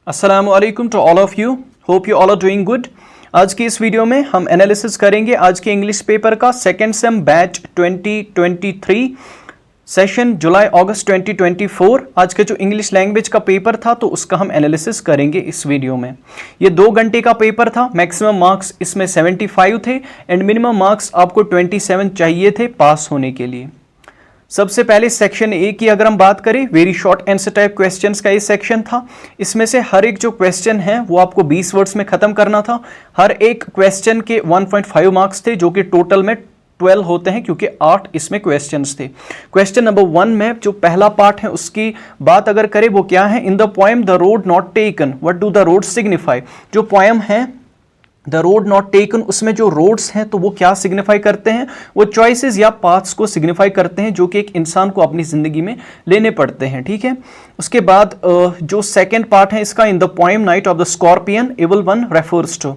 अस्सलामु अलैकुम to all of you, hope you all are doing good. आज की इस वीडियो में हम एनालिसिस करेंगे आज के इंग्लिश पेपर का सेकेंड सेम बैच 2023 सेशन जुलाई अगस्त 2024। आज का जो इंग्लिश लैंग्वेज का पेपर था तो उसका हम एनालिसिस करेंगे इस वीडियो में। ये 2 घंटे का पेपर था, मैक्सिमम मार्क्स इसमें 75 थे एंड मिनिमम मार्क्स आपको 27 चाहिए थे पास होने के लिए। सबसे पहले सेक्शन ए की अगर हम बात करें, very short answer type questions का ये सेक्शन था। इसमें से हर एक जो क्वेश्चन है वो आपको 20 वर्ड्स में खत्म करना था। हर एक क्वेश्चन के 1.5 मार्क्स थे, जो कि टोटल में 12 होते हैं क्योंकि 8 इसमें क्वेश्चंस थे। क्वेश्चन नंबर 1 में जो पहला पार्ट है उसकी बात अगर करें वो क्या है, इन the poem the road not taken what do the road signify. जो पोएम है द रोड नॉट टेकन, उसमें जो रोड्स हैं तो वो क्या सिग्निफाई करते हैं, वो चॉइसेस या पाथ्स को सिग्निफाई करते हैं जो कि एक इंसान को अपनी जिंदगी में लेने पड़ते हैं। ठीक है, उसके बाद जो सेकंड पार्ट है इसका, in the poem night of the scorpion evil one refers to.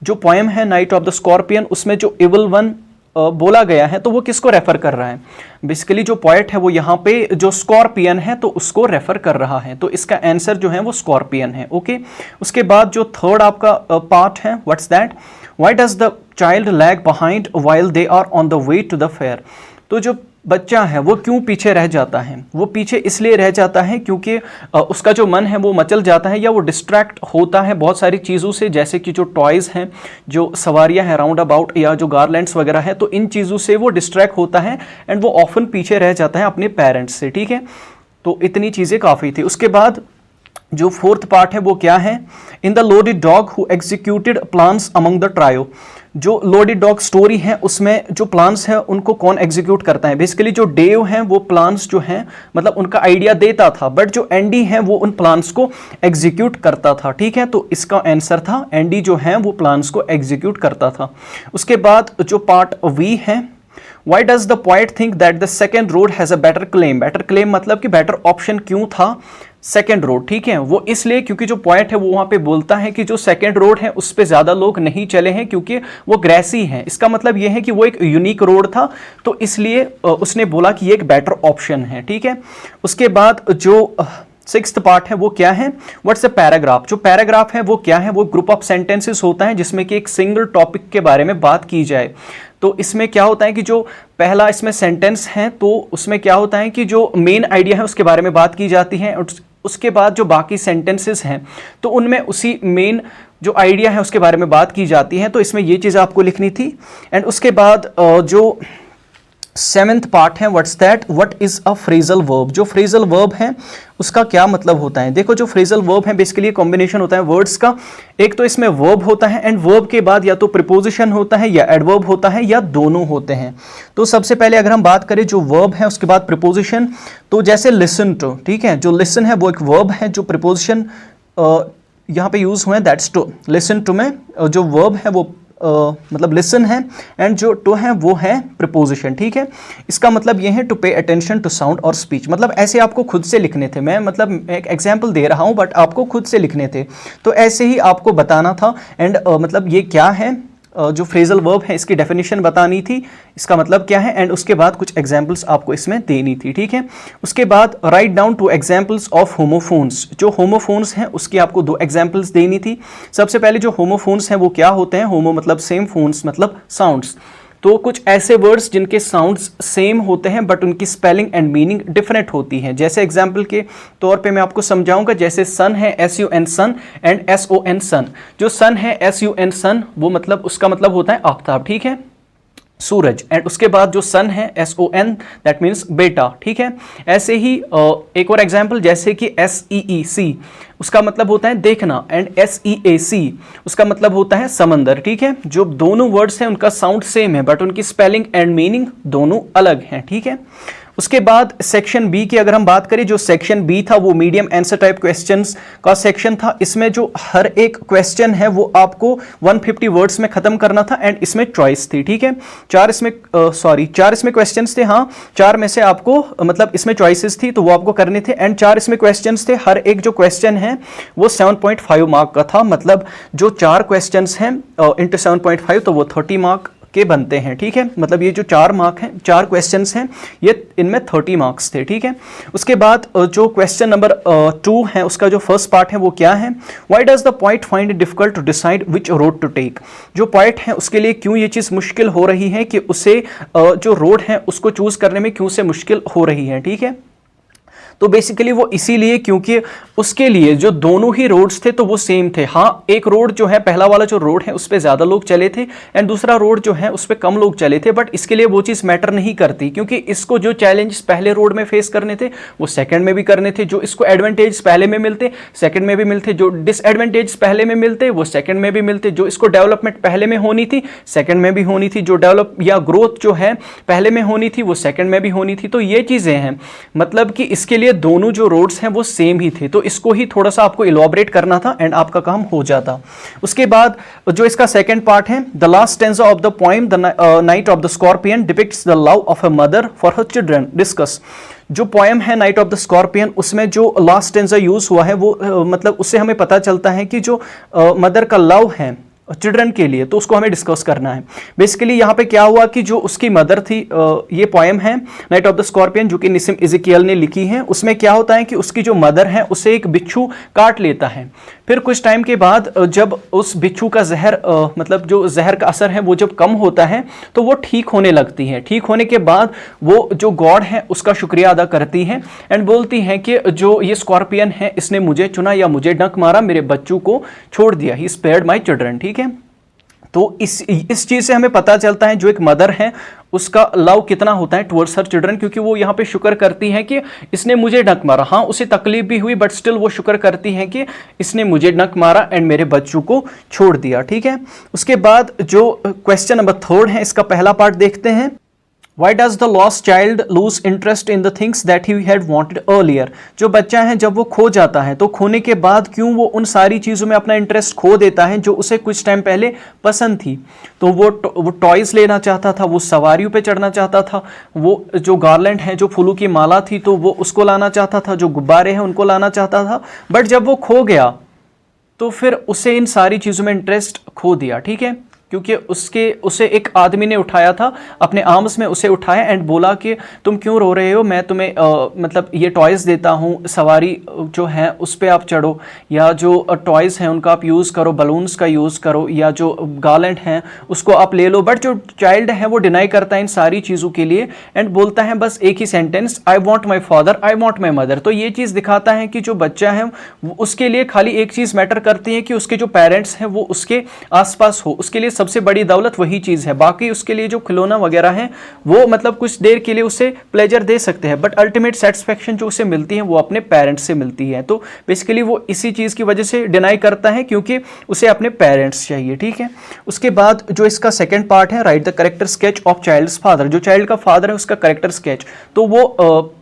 जो पोएम है नाइट ऑफ द स्कॉर्पियन, उसमें जो इविल वन बोला गया है तो वो किसको रेफर कर रहा है। बेसिकली जो पोएट है वो यहाँ पे जो स्कॉर्पियन है तो उसको रेफर कर रहा है, तो इसका आंसर जो है वो स्कॉर्पियन है। ओके, उसके बाद जो थर्ड आपका पार्ट है, what's that, why does the child lag behind while they are on the way to the fair. तो जो बच्चा है वो क्यों पीछे रह जाता है, वो पीछे इसलिए रह जाता है क्योंकि उसका जो मन है वो मचल जाता है या वो डिस्ट्रैक्ट होता है बहुत सारी चीज़ों से, जैसे कि जो टॉयज़ हैं, जो सवारियां हैं राउंड अबाउट या जो गारलैंड्स वगैरह है, तो इन चीज़ों से वो डिस्ट्रैक्ट होता है एंड वो ऑफन पीछे रह जाता है अपने पेरेंट्स से। ठीक है, तो इतनी चीज़ें काफ़ी थी। उसके बाद जो फोर्थ पार्ट है वो क्या है, in the loaded dog who executed plans among the trio. जो लोडेड डॉग स्टोरी है उसमें जो प्लान्स है उनको कौन एग्जीक्यूट करता है। बेसिकली जो डेव हैं वो प्लान्स जो हैं मतलब उनका आइडिया देता था, बट जो एंडी है वो उन प्लान्स को एग्जीक्यूट करता था। ठीक है, तो इसका आंसर था एंडी जो है वो प्लान्स को एग्जीक्यूट करता था। उसके बाद जो पार्ट वी है, Why does the poet think that the second road has a better claim? Better claim मतलब कि better option क्यों था सेकेंड रोड। ठीक है, वो इसलिए क्योंकि जो पॉइंट है वो वहां पे बोलता है कि जो सेकेंड रोड है उस पे ज्यादा लोग नहीं चले हैं क्योंकि वो ग्रेसी है। इसका मतलब ये है कि वो एक यूनिक रोड था, तो इसलिए उसने बोला कि ये एक बेटर ऑप्शन है। ठीक है, उसके बाद जो सिक्स्थ पार्ट है वो क्या है, व्हाट्स अ पैराग्राफ। जो पैराग्राफ है वो क्या है, वो ग्रुप ऑफ सेंटेंसेस होता है जिसमें कि एक सिंगल टॉपिक के बारे में बात की जाए। तो इसमें क्या होता है कि जो पहला इसमें सेंटेंस है तो उसमें क्या होता है कि जो मेन आइडिया है उसके बारे में बात की जाती है, उसके बाद जो बाकी सेंटेंसेस हैं तो उनमें उसी मेन जो आइडिया है उसके बारे में बात की जाती है। तो इसमें ये चीज़ आपको लिखनी थी। एंड उसके बाद जो सेवेंथ पार्ट है, what's that, what is a phrasal verb. जो फ्रेजल वर्ब है उसका क्या मतलब होता है। देखो जो फ्रेजल वर्ब है बेसिकली कॉम्बिनेशन होता है वर्ड्स का। एक तो इसमें वर्ब होता है एंड वर्ब के बाद या तो प्रीपोजिशन होता है या एडवर्ब होता है या दोनों होते हैं। तो सबसे पहले अगर हम बात करें जो वर्ब है उसके बाद प्रीपोजिशन, तो जैसे लिसन टू। ठीक है, जो लिसन है वो एक वर्ब है, जो प्रीपोजिशन यहाँ पे यूज हुए दैट्स टू। लिसन टू में जो वर्ब है वो मतलब लिसन है एंड जो टू है वो है प्रीपोजिशन। ठीक है, इसका मतलब ये है to pay attention to sound और स्पीच। मतलब ऐसे आपको खुद से लिखने थे, मैं मतलब एक एग्जांपल दे रहा हूँ बट आपको खुद से लिखने थे, तो ऐसे ही आपको बताना था। एंड मतलब ये क्या है, जो फ्रेजल वर्ब है इसकी डेफिनेशन बतानी थी, इसका मतलब क्या है, एंड उसके बाद कुछ एग्जांपल्स आपको इसमें देनी थी। ठीक है, उसके बाद write down 2 examples of homophones. जो होमोफोन्स हैं उसकी आपको 2 एग्जांपल्स देनी थी। सबसे पहले जो होमोफोन्स हैं वो क्या होते हैं, होमो मतलब सेम, फोन्स मतलब साउंड्स। तो कुछ ऐसे वर्ड्स जिनके साउंड्स सेम होते हैं बट उनकी स्पेलिंग एंड मीनिंग डिफरेंट होती है। जैसे एग्जांपल के तौर पे मैं आपको समझाऊंगा, जैसे सन है SUN सन एंड SON सन। जो सन है SUN सन वो मतलब उसका मतलब होता है आफ्ताब। ठीक है, सूरज। एंड उसके बाद जो सन है SON दैट मीन्स बेटा। ठीक है, ऐसे ही एक और एग्जांपल जैसे कि SEEC उसका मतलब होता है देखना एंड SEAC उसका मतलब होता है समंदर। ठीक है, जो दोनों वर्ड्स हैं उनका साउंड सेम है बट उनकी स्पेलिंग एंड मीनिंग दोनों अलग हैं। ठीक है, उसके बाद सेक्शन बी की अगर हम बात करें, जो सेक्शन बी था वो मीडियम आंसर टाइप क्वेश्चंस का सेक्शन था। इसमें जो हर एक क्वेश्चन है वो आपको 150 वर्ड्स में खत्म करना था एंड इसमें चॉइस थी। ठीक है, 4 इसमें क्वेश्चंस थे। हाँ, 4 में से आपको मतलब इसमें चॉइसेस थी तो वो आपको करने थे एंड 4 इसमें क्वेश्चंस थे। हर एक जो क्वेश्चन है वो 7.5 मार्क का था। मतलब जो 4 क्वेश्चंस हैं इंटू 7.5 तो वो 30 मार्क के बनते हैं, ठीक है। मतलब ये जो 4 मार्क हैं, 4 क्वेश्चंस हैं, ये इनमें 30 मार्क्स थे, ठीक है। उसके बाद जो क्वेश्चन नंबर 2 है, उसका जो फर्स्ट पार्ट है वो क्या है, why does the poet find it difficult to decide which road to take. जो पोएट है उसके लिए क्यों ये चीज़ मुश्किल हो रही है कि उसे जो रोड है उसको चूज करने में क्यों से मुश्किल हो रही है, ठीक है। तो बेसिकली वो इसीलिए क्योंकि उसके लिए जो दोनों ही रोड्स थे तो वो सेम थे। हाँ, एक रोड जो है, पहला वाला जो रोड है उस पर ज़्यादा लोग चले थे एंड दूसरा रोड जो है उस पर कम लोग चले थे, बट इसके लिए वो चीज़ मैटर नहीं करती, क्योंकि इसको जो चैलेंजेस पहले रोड में फेस करने थे वो सेकंड में भी करने थे। जो इसको एडवांटेज पहले में मिलते सेकंड में भी मिलते, जो डिसएडवांटेज पहले में मिलते वो सेकंड में भी मिलते, जो इसको डेवलपमेंट पहले में होनी थी सेकंड में भी होनी थी, जो डेवलप या ग्रोथ जो है पहले में होनी थी वो सेकंड में भी होनी थी। तो ये चीज़ें हैं, मतलब कि इसके लिए दोनों जो रोड्स हैं वो सेम ही थे, तो इसको ही थोड़ा सा आपको इलॉबरेट करना था एंड आपका काम हो जाता। उसके बाद जो इसका सेकंड पार्ट है, the last stanza of the poem the night of the scorpion depicts the love of a mother for her children. Discuss. जो पोएम है नाइट ऑफ द स्कॉर्पियन, उसमें जो लास्ट स्टेंजा यूज हुआ है वो मतलब उससे हमें पता चलता है कि जो मदर का लव है चिल्ड्रन के लिए, तो उसको हमें डिस्कस करना है। बेसिकली यहाँ पे क्या हुआ कि जो उसकी मदर थी, ये पोएम है नाइट ऑफ द स्कॉर्पियन जो कि निसिम इज़ेकियल ने लिखी है, उसमें क्या होता है कि उसकी जो मदर है उसे एक बिच्छू काट लेता है। फिर कुछ टाइम के बाद जब उस बिच्छू का जहर मतलब जो जहर का असर है वो जब कम होता है तो वो ठीक होने लगती है। ठीक होने के बाद वो जो गॉड है उसका शुक्रिया अदा करती है एंड बोलती हैं कि जो ये स्कॉर्पियन है इसने मुझे चुना या मुझे डंक मारा, मेरे बच्चों को छोड़ दिया, ही स्पेयर्ड माय चिल्ड्रन, ठीक है। तो इस चीज से हमें पता चलता है जो एक मदर है उसका लव कितना होता है टुवर्ड्स हर चिल्ड्रन, क्योंकि वो यहाँ पे शुक्र करती है कि इसने मुझे डंक मारा। हाँ, उसे तकलीफ भी हुई बट स्टिल वो शुक्र करती है कि इसने मुझे डंक मारा एंड मेरे बच्चों को छोड़ दिया, ठीक है। उसके बाद जो क्वेश्चन नंबर 3 है, इसका पहला पार्ट देखते हैं। Why does the lost child lose interest in the things that he had wanted earlier? जो बच्चा है जब वो खो जाता है तो खोने के बाद क्यों वो उन सारी चीज़ों में अपना इंटरेस्ट खो देता है जो उसे कुछ टाइम पहले पसंद थी। तो वो टॉयज़ लेना चाहता था, वो सवारियों पे चढ़ना चाहता था, वो जो गार्लैंड है, जो फूलों की माला थी तो वो उसको लाना चाहता था, जो गुब्बारे हैं उनको लाना चाहता था, बट जब वो खो गया तो फिर उसे इन सारी चीज़ों में इंटरेस्ट खो दिया, ठीक है। क्योंकि उसे एक आदमी ने उठाया था, अपने आर्म्स में उसे उठाया एंड बोला कि तुम क्यों रो रहे हो, मैं तुम्हें मतलब ये टॉयज़ देता हूँ, सवारी जो है उस पर आप चढ़ो, या जो टॉयज़ हैं उनका आप यूज़ करो, बलून्स का यूज़ करो, या जो गार्लैंड हैं उसको आप ले लो। बट जो चाइल्ड है वो डिनाई करता है इन सारी चीज़ों के लिए एंड बोलता है बस एक ही sentence, I want my father, I want my mother. तो ये चीज़ दिखाता है कि जो बच्चा है उसके लिए खाली एक चीज़ मैटर करती है कि उसके जो पेरेंट्स हैं वो उसके आसपास हो, उसके लिए सबसे बड़ी दौलत वही चीज है। बाकी उसके लिए जो खिलौना वगैरह है वो मतलब कुछ देर के लिए उसे प्लेजर दे सकते हैं, बट अल्टीमेट सेटिस्फेक्शन जो उसे मिलती है वो अपने पेरेंट्स से मिलती है। तो बेसिकली वो इसी चीज की वजह से डिनाई करता है क्योंकि उसे अपने पेरेंट्स चाहिए, ठीक है। उसके बाद जो इसका सेकंड पार्ट है, write the character sketch of child's father. जो चाइल्ड का फादर है उसका करेक्टर स्केच, तो वो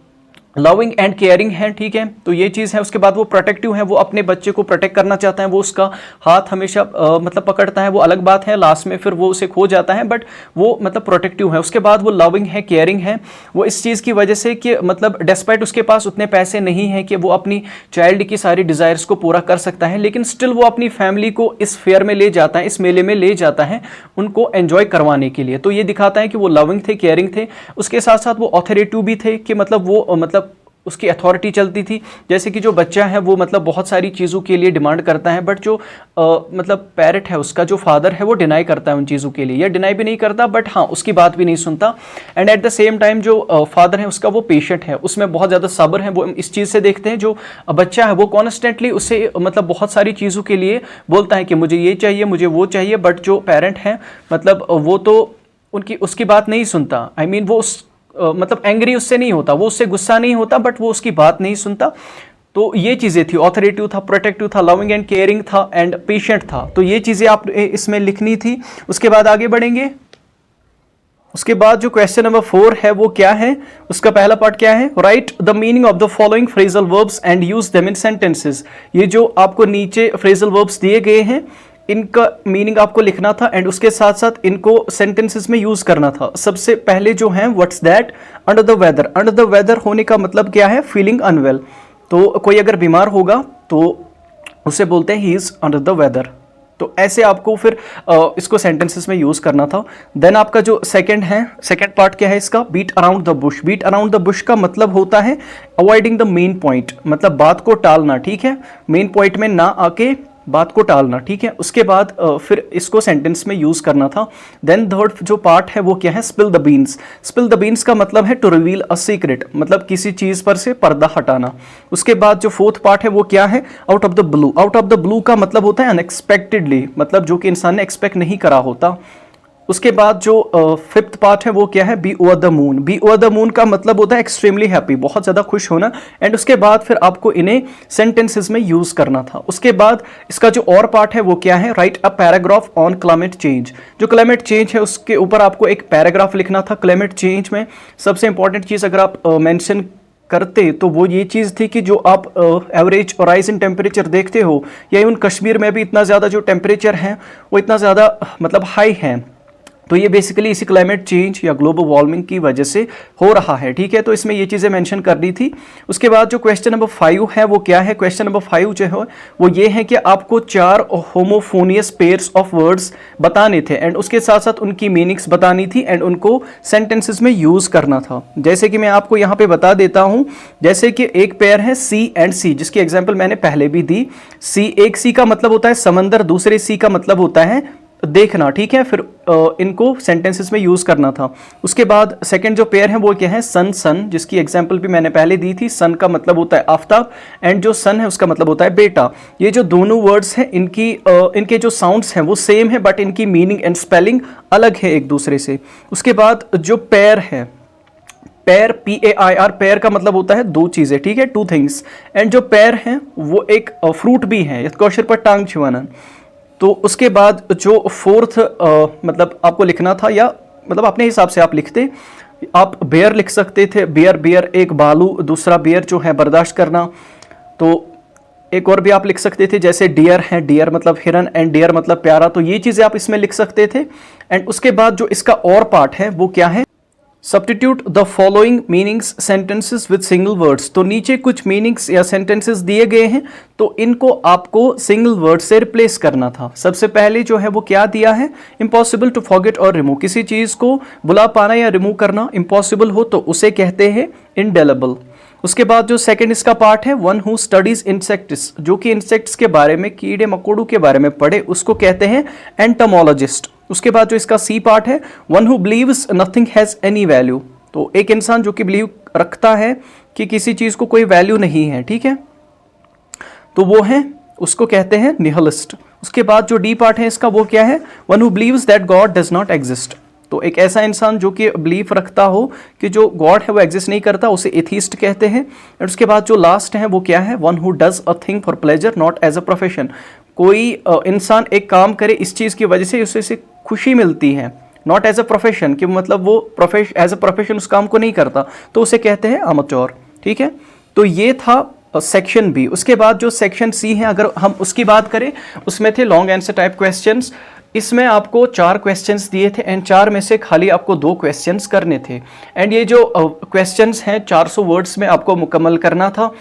लविंग एंड केयरिंग है, ठीक है। तो ये चीज़ है। उसके बाद वो प्रोटेक्टिव है, वो अपने बच्चे को प्रोटेक्ट करना चाहता है, वो उसका हाथ हमेशा मतलब पकड़ता है, वो अलग बात है, लास्ट में फिर वो उसे खो जाता है, बट वो मतलब प्रोटेक्टिव है। उसके बाद वो लविंग है, केयरिंग है, वो इस चीज़ की वजह से कि मतलब डिस्पाइट उसके पास उतने पैसे नहीं हैं कि वो अपनी चाइल्ड की सारी डिज़ायर्स को पूरा कर सकता है, लेकिन स्टिल वो अपनी फैमिली को इस फेयर में ले जाता है, इस मेले में ले जाता है उनको एंजॉय करवाने के लिए। तो ये दिखाता है कि वो लविंग थे, केयरिंग थे। उसके साथ साथ वो ऑथोरेटिव भी थे कि मतलब वो मतलब उसकी अथॉरिटी चलती थी। जैसे कि जो बच्चा है वो मतलब बहुत सारी चीज़ों के लिए डिमांड करता है, बट जो मतलब पेरेंट है उसका जो फादर है वो डिनाई करता है उन चीज़ों के लिए, या डिनाई भी नहीं करता बट हाँ उसकी बात भी नहीं सुनता। And at the same time जो फादर है उसका वो पेशेंट है, उसमें बहुत ज़्यादा सब्र है। वो इस चीज़ से देखते हैं जो बच्चा है वो कॉन्स्टेंटली उससे मतलब बहुत सारी चीज़ों के लिए बोलता है कि मुझे ये चाहिए, मुझे वो चाहिए, बट जो पेरेंट है मतलब वो तो उसकी बात नहीं सुनता। आई मीन वो मतलब एंग्री उससे नहीं होता, वो उससे गुस्सा नहीं होता, बट वो उसकी बात नहीं सुनता। तो ये चीज़ें थी, ऑथोरेटिव था, प्रोटेक्टिव था, लविंग एंड केयरिंग था एंड पेशेंट था। तो ये चीज़ें आप इसमें लिखनी थी। उसके बाद आगे बढ़ेंगे। उसके बाद जो क्वेश्चन नंबर 4 है वो क्या है, उसका पहला पार्ट क्या है, write the meaning of the following phrasal verbs and use them in sentences. ये जो आपको नीचे फ्रेजल वर्ब्स दिए गए हैं इनका मीनिंग आपको लिखना था एंड उसके साथ साथ इनको सेंटेंसेस में यूज करना था। सबसे पहले जो है what's that, under the weather. Under the weather होने का मतलब क्या है, फीलिंग अनवेल। तो कोई अगर बीमार होगा तो उसे बोलते हैं he is under the weather, तो ऐसे आपको फिर इसको सेंटेंसेस में यूज करना था। देन आपका जो सेकंड पार्ट क्या है इसका, beat around the bush. Beat around the bush का मतलब होता है अवॉइडिंग द मेन पॉइंट, मतलब बात को टालना, ठीक है, मेन पॉइंट में ना आके बात को टालना, ठीक है। उसके बाद फिर इसको सेंटेंस में यूज करना था। देन थर्ड जो पार्ट है वो क्या है, spill the beans. Spill the beans का मतलब है टू रिवील अ सीक्रेट, मतलब किसी चीज पर से पर्दा हटाना। उसके बाद जो फोर्थ पार्ट है वो क्या है, out of the blue. Out of the blue का मतलब होता है अनएक्सपेक्टेडली, मतलब जो कि इंसान ने एक्सपेक्ट नहीं करा होता। उसके बाद जो फिफ्थ पार्ट है वो क्या है, be over the moon. Be over the moon का मतलब होता है एक्सट्रीमली हैप्पी, बहुत ज़्यादा खुश होना। एंड उसके बाद फिर आपको इन्हें सेंटेंसेस में यूज़ करना था। उसके बाद इसका जो और पार्ट है वो क्या है, right a paragraph on climate change. जो क्लाइमेट चेंज है उसके ऊपर आपको एक पैराग्राफ लिखना था। क्लाइमेट चेंज में सबसे इंपॉर्टेंट चीज़ अगर आप मेंशन करते तो वो ये चीज़ थी कि जो आप एवरेज राइज इन टेम्परेचर देखते हो, या इवन कश्मीर में भी इतना ज़्यादा जो टेम्परेचर है वो इतना ज़्यादा मतलब हाई है, तो ये बेसिकली इसी क्लाइमेट चेंज या ग्लोबल वार्मिंग की वजह से हो रहा है, ठीक है। तो इसमें ये चीज़ें मेंशन करनी थी। उसके बाद जो क्वेश्चन नंबर 5 है वो क्या है, क्वेश्चन नंबर 5 जो है वो ये है कि आपको 4 होमोफोनियस पेयर्स ऑफ वर्ड्स बताने थे एंड उसके साथ साथ उनकी मीनिंग्स बतानी थी एंड उनको सेंटेंसेस में यूज़ करना था। जैसे कि मैं आपको यहाँ पे बता देता हूँ, जैसे कि एक पेयर है सी एंड सी, जिसकी एग्जाम्पल मैंने पहले भी दी। एक सी का मतलब होता है समंदर, दूसरे सी का मतलब होता है देखना, ठीक है। फिर इनको सेंटेंसेस में यूज करना था। उसके बाद सेकंड जो पेयर है वो क्या है, सन सन, जिसकी एग्जांपल भी मैंने पहले दी थी। सन का मतलब होता है आफताब एंड जो सन है उसका मतलब होता है बेटा। ये जो दोनों वर्ड्स हैं इनके जो साउंड्स हैं वो सेम है बट इनकी मीनिंग एंड स्पेलिंग अलग है एक दूसरे से। उसके बाद जो पेयर है, पेयर PAIR, पेयर का मतलब होता है दो चीजें, ठीक है, टू थिंग्स। एंड जो पेयर है वो एक फ्रूट भी है, कौशर पर टांग छिवाना। तो उसके बाद जो फोर्थ मतलब आपको लिखना था, या मतलब अपने हिसाब से आप लिखते, आप बेयर लिख सकते थे, बेयर एक बालू, दूसरा बेयर जो है बर्दाश्त करना। तो एक और भी आप लिख सकते थे, जैसे डियर है, डियर मतलब हिरन एंड डियर मतलब प्यारा, तो ये चीज़ें आप इसमें लिख सकते थे। एंड उसके बाद जो इसका और पार्ट है वो क्या है, substitute the following meanings sentences with single words. तो नीचे कुछ मीनिंग्स या सेंटेंसेस दिए गए हैं, तो इनको आपको सिंगल वर्ड से रिप्लेस करना था। सबसे पहले जो है वो क्या दिया है, इम्पॉसिबल टू फॉरगेट और रिमूव। किसी चीज़ को भुला पाना या रिमूव करना इम्पॉसिबल हो तो उसे कहते हैं इंडेलेबल। उसके बाद जो सेकंड इसका पार्ट है, वन हु स्टडीज इंसेक्ट्स, जो कि इंसेक्ट्स के बारे में, कीड़े मकोड़ों के बारे में पढ़े, उसको कहते हैं एंटोमोलॉजिस्ट। उसके बाद जो इसका सी पार्ट है, one who believes nothing has any value, तो एक इंसान जो कि बिलीव रखता है कि किसी चीज को कोई वैल्यू नहीं है, ठीक है, तो वो है, उसको कहते हैं निहिलिस्ट। उसके बाद जो डी पार्ट है इसका वो क्या है, one who believes that God does not exist, तो एक ऐसा इंसान जो कि बिलीफ रखता हो कि जो गॉड है वो एग्जिस्ट नहीं करता, उसे एथीस्ट कहते हैं। और उसके बाद जो लास्ट है वो क्या है, one who does a thing for pleasure not as a profession, कोई इंसान एक काम करे इस चीज़ की वजह से उसे खुशी मिलती है, नॉट एज अ प्रोफेशन, कि मतलब वो एज अ प्रोफेशन उस काम को नहीं करता, तो उसे कहते हैं अमचोर, ठीक है। तो ये था सेक्शन बी। उसके बाद जो सेक्शन सी है, अगर हम उसकी बात करें, उसमें थे लॉन्ग आंसर टाइप क्वेश्चंस। इसमें आपको 4 क्वेश्चंस दिए थे एंड 4 में से खाली आपको 2 क्वेश्चंस करने थे। एंड ये जो क्वेश्चंस हैं 400 वर्ड्स में आपको मुकम्मल करना था।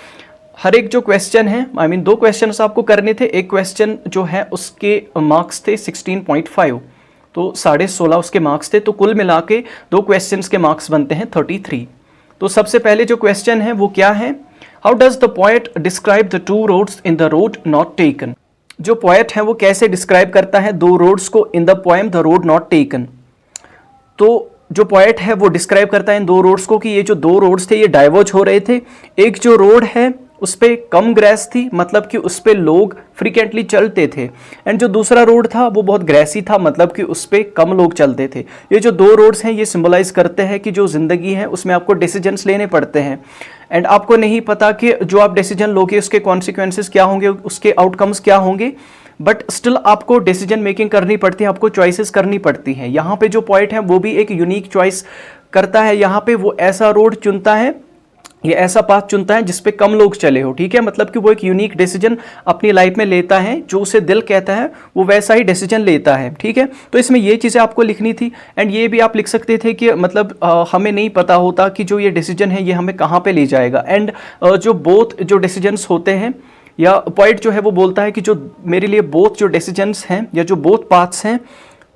हर एक जो क्वेश्चन है, आई मीन 2 क्वेश्चंस आपको करने थे। एक क्वेश्चन जो है उसके मार्क्स थे 16.5, तो 16.5 उसके मार्क्स थे, तो कुल मिला के 2 क्वेश्चंस के मार्क्स बनते हैं 33। तो सबसे पहले जो क्वेश्चन है वो क्या है, how does the poet describe the 2 roads in the road not taken. जो पोएट है वो कैसे डिस्क्राइब करता है 2 रोड्स को in the poem the road not taken. तो जो पोएट है वो डिस्क्राइब करता है इन 2 रोड्स को कि ये जो 2 रोड्स थे ये डाइवर्ज हो रहे थे। एक जो रोड है उस पर कम ग्रेस थी, मतलब कि उस पर लोग फ्रीक्वेंटली चलते थे, एंड जो दूसरा रोड था वो बहुत ग्रेसी था, मतलब कि उस पर कम लोग चलते थे। ये जो 2 रोड्स हैं ये सिंबलाइज करते हैं कि जो ज़िंदगी है उसमें आपको डिसीजंस लेने पड़ते हैं एंड आपको नहीं पता कि जो आप डिसीजन लोगे उसके कॉन्सिक्वेंसेस क्या होंगे, उसके आउटकम्स क्या होंगे, बट स्टिल आपको डिसीजन मेकिंग करनी पड़ती है, आपको चॉइसेस करनी पड़ती हैं। यहाँ पे जो पॉइंट है वो भी एक यूनिक चॉइस करता है। यहाँ पे वो ऐसा रोड चुनता है, ये ऐसा पाथ चुनता है जिसपे कम लोग चले हो, ठीक है, मतलब कि वो एक यूनिक डिसीजन अपनी लाइफ में लेता है, जो उसे दिल कहता है वो वैसा ही डिसीजन लेता है, ठीक है। तो इसमें ये चीज़ें आपको लिखनी थी। एंड ये भी आप लिख सकते थे कि मतलब हमें नहीं पता होता कि जो ये डिसीजन है ये हमें कहाँ पे ले जाएगा। एंड जो बोथ जो डिसीजंस होते हैं या पॉइंट जो है वो बोलता है कि जो मेरे लिए बोथ जो डिसीजंस हैं या जो बोथ पाथ्स हैं,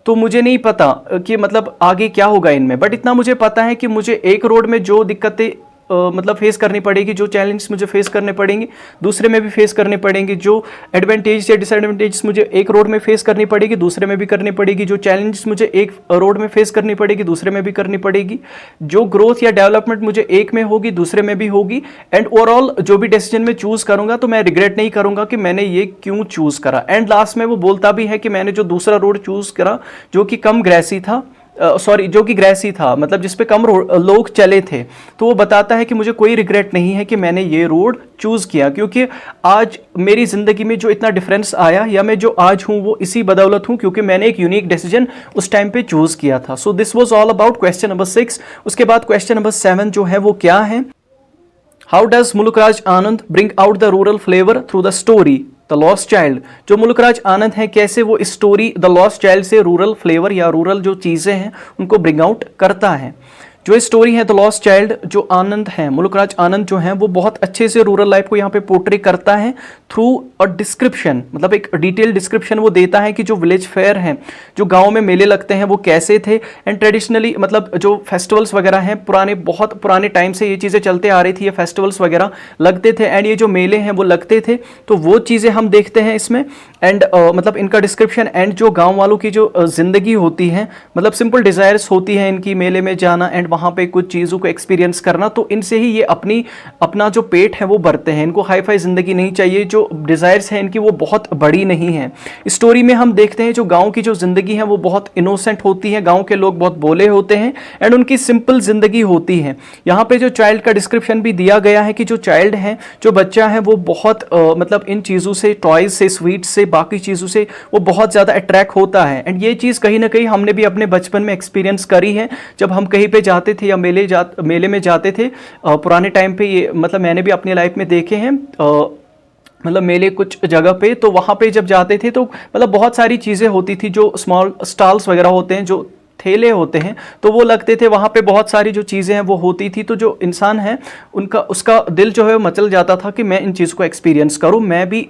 तो मुझे नहीं पता कि मतलब आगे क्या होगा इनमें, बट इतना मुझे पता है कि मुझे एक रोड में जो दिक्कतें मतलब फेस करनी पड़ेगी, जो चैलेंज मुझे फेस करने पड़ेंगे दूसरे में भी फेस करने पड़ेंगे, जो एडवांटेज या डिसएडवांटेज मुझे एक रोड में फेस करनी पड़ेगी दूसरे में भी करनी पड़ेगी, जो चैलेंज मुझे एक रोड में फेस करनी पड़ेगी दूसरे में भी करनी पड़ेगी, जो ग्रोथ या डेवलपमेंट मुझे एक में होगी दूसरे में भी होगी, एंड ओवरऑल जो भी डिसीजन में चूज करूंगा तो मैं रिग्रेट नहीं करूंगा कि मैंने ये क्यों चूज करा। एंड लास्ट में वो बोलता भी है कि मैंने जो दूसरा रोड चूज करा जो कि कम ग्रेसी था, जो कि ग्रेसी था, मतलब जिस पे कम लोग चले थे, तो वो बताता है कि मुझे कोई रिग्रेट नहीं है कि मैंने ये रोड चूज किया, क्योंकि आज मेरी जिंदगी में जो इतना डिफरेंस आया या मैं जो आज हूं वो इसी बदौलत हूं क्योंकि मैंने एक यूनिक डिसीजन उस टाइम पे चूज किया था। So this was all about question number 6। उसके बाद क्वेश्चन नंबर 7 जो है वो क्या है, how does Mulk Raj Anand bring out the rural flavour through the story the lost child. जो मुल्कराज आनंद है कैसे वो स्टोरी द लॉस्ट चाइल्ड से रूरल फ्लेवर या रूरल जो चीज़ें हैं उनको ब्रिंग आउट करता है। जो स्टोरी है द लॉस्ट चाइल्ड, जो आनंद है मुल्कराज आनंद जो है वो बहुत अच्छे से रूरल लाइफ को यहाँ पे पोर्ट्रे करता है थ्रू अ डिस्क्रिप्शन, मतलब एक डिटेल डिस्क्रिप्शन वो देता है कि जो विलेज फेयर हैं, जो गांव में मेले लगते हैं वो कैसे थे, एंड ट्रेडिशनली मतलब जो फेस्टिवल्स वगैरह हैं पुराने बहुत पुराने टाइम से ये चीज़ें चलते आ रही थी, ये फेस्टिवल्स वगैरह लगते थे एंड ये जो मेले हैं वो लगते थे, तो वो चीज़ें हम देखते हैं इसमें। एंड मतलब इनका डिस्क्रिप्शन एंड जो गाँव वालों की जो ज़िंदगी होती है, मतलब सिंपल डिज़ायर्स होती है इनकी मेले में जाना एंड वहाँ पे कुछ चीज़ों को एक्सपीरियंस करना, तो इनसे ही ये अपना जो पेट है वो भरते हैं। इनको हाई फाई ज़िंदगी नहीं चाहिए, जो डिज़ायर्स हैं इनकी वो बहुत बड़ी नहीं है। स्टोरी में हम देखते हैं जो गांव की जो ज़िंदगी है वो बहुत इनोसेंट होती है, गांव के लोग बहुत भोले होते हैं एंड उनकी सिंपल ज़िंदगी होती है। यहाँ पे जो चाइल्ड का डिस्क्रिप्शन भी दिया गया है कि जो चाइल्ड है, जो बच्चा है वो बहुत मतलब इन चीज़ों से, टॉयज़ से, स्वीट्स से, बाकी चीज़ों से वो बहुत ज़्यादा अट्रैक्ट होता है। एंड ये चीज़ कहीं ना कहीं हमने भी अपने बचपन में एक्सपीरियंस करी है, जब हम कहीं पे जाते थे या मेले में जाते थे पुराने टाइम पे, ये मतलब मैंने भी अपनी लाइफ में देखे हैं, मतलब मेले कुछ जगह पे, तो वहाँ पे जब जाते थे तो मतलब बहुत सारी चीज़ें होती थी, जो स्मॉल स्टॉल्स वगैरह होते हैं, जो ठेले होते हैं, तो वो लगते थे वहाँ पे, बहुत सारी जो चीज़ें हैं वो होती थी, तो जो इंसान है उसका दिल जो है वो मचल जाता था कि मैं इन चीज़ को एक्सपीरियंस करूँ, मैं भी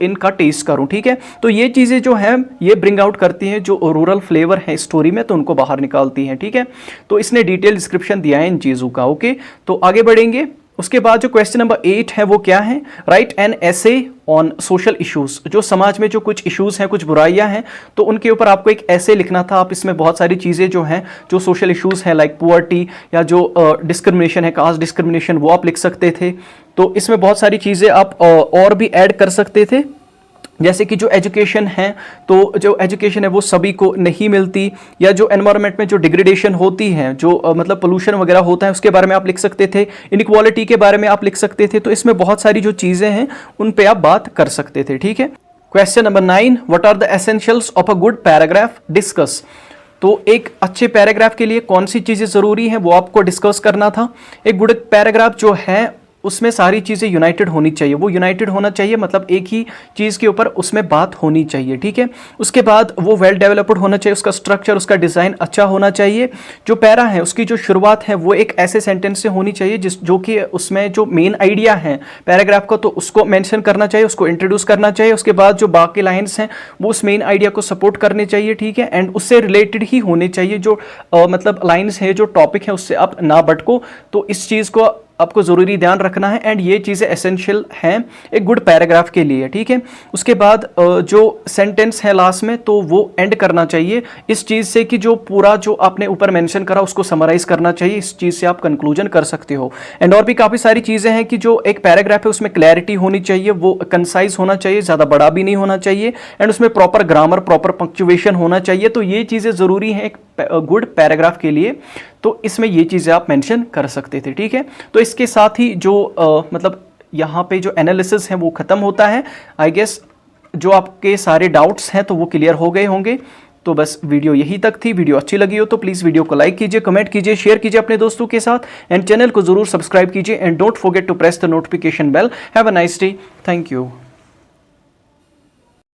इनका टेस्ट करूँ। ठीक है, तो ये चीज़ें जो हैं ये ब्रिंग आउट करती हैं जो रूरल फ्लेवर है स्टोरी में, तो उनको बाहर निकालती हैं। ठीक है, तो इसने डिटेल डिस्क्रिप्शन दिया है इन चीज़ों का। ओके, तो आगे बढ़ेंगे। उसके बाद जो क्वेश्चन नंबर 8 है वो क्या है, right an essay on social issues. जो समाज में जो कुछ इश्यूज हैं, कुछ बुराइयां हैं, तो उनके ऊपर आपको एक ऐसे लिखना था। आप इसमें बहुत सारी चीज़ें जो हैं, जो सोशल इश्यूज हैं लाइक पुअर्टी या जो डिस्क्रिमिनेशन है, कास्ट डिस्क्रिमिनेशन, वो आप लिख सकते थे। तो इसमें बहुत सारी चीज़ें आप और भी ऐड कर सकते थे, जैसे कि जो एजुकेशन है, तो जो एजुकेशन है वो सभी को नहीं मिलती, या जो एनवायरनमेंट में जो डिग्रेडेशन होती है, जो मतलब पोल्यूशन वगैरह होता है, उसके बारे में आप लिख सकते थे। इनइक्वालिटी के बारे में आप लिख सकते थे। तो इसमें बहुत सारी जो चीज़ें हैं उन पे आप बात कर सकते थे। ठीक है, question number 9, what are the essentials of a good paragraph, discuss. तो एक अच्छे पैराग्राफ के लिए कौन सी चीज़ें ज़रूरी हैं वो आपको डिस्कस करना था। एक गुड पैराग्राफ जो है उसमें सारी चीज़ें यूनाइटेड होनी चाहिए, वो यूनाइटेड होना चाहिए, मतलब एक ही चीज़ के ऊपर उसमें बात होनी चाहिए। ठीक है, उसके बाद वो वेल डेवलप्ड होना चाहिए, उसका स्ट्रक्चर, उसका डिज़ाइन अच्छा होना चाहिए। जो पैरा है उसकी जो शुरुआत है वो एक ऐसे सेंटेंस से होनी चाहिए जो कि उसमें जो मेन आइडिया है पैराग्राफ का, तो उसको मेंशन करना चाहिए, उसको इंट्रोड्यूस करना चाहिए। उसके बाद जो बाकी लाइन्स हैं वो उस मेन आइडिया को सपोर्ट करने चाहिए। ठीक है, एंड उससे रिलेटेड ही होने चाहिए। जो मतलब लाइन्स है, जो टॉपिक है, उससे आप ना भटको। तो इस चीज़ को आपको ज़रूरी ध्यान रखना है एंड ये चीज़ें एसेंशियल हैं एक गुड पैराग्राफ के लिए। ठीक है, उसके बाद जो सेंटेंस है लास्ट में, तो वो एंड करना चाहिए इस चीज़ से कि जो पूरा जो आपने ऊपर मेंशन करा उसको समराइज करना चाहिए। इस चीज़ से आप कंक्लूजन कर सकते हो। एंड और भी काफ़ी सारी चीज़ें हैं कि जो एक पैराग्राफ है उसमें क्लैरिटी होनी चाहिए, वो कंसाइज होना चाहिए, ज़्यादा बड़ा भी नहीं होना चाहिए, एंड उसमें प्रॉपर ग्रामर, प्रॉपर पंक्चुएशन होना चाहिए। तो ये चीज़ें ज़रूरी हैं एक गुड पैराग्राफ के लिए, तो इसमें ये चीज़ें आप मेंशन कर सकते थे। ठीक है, तो इसके साथ ही जो मतलब यहाँ पे जो एनालिसिस है वो ख़त्म होता है। आई गेस जो आपके सारे डाउट्स हैं तो वो क्लियर हो गए होंगे। तो बस वीडियो यही तक थी। वीडियो अच्छी लगी हो तो प्लीज़ वीडियो को लाइक कीजिए, कमेंट कीजिए, शेयर कीजिए अपने दोस्तों के साथ, एंड चैनल को ज़रूर सब्सक्राइब कीजिए, and don't forget to press the notification bell. Have a nice day. Thank you.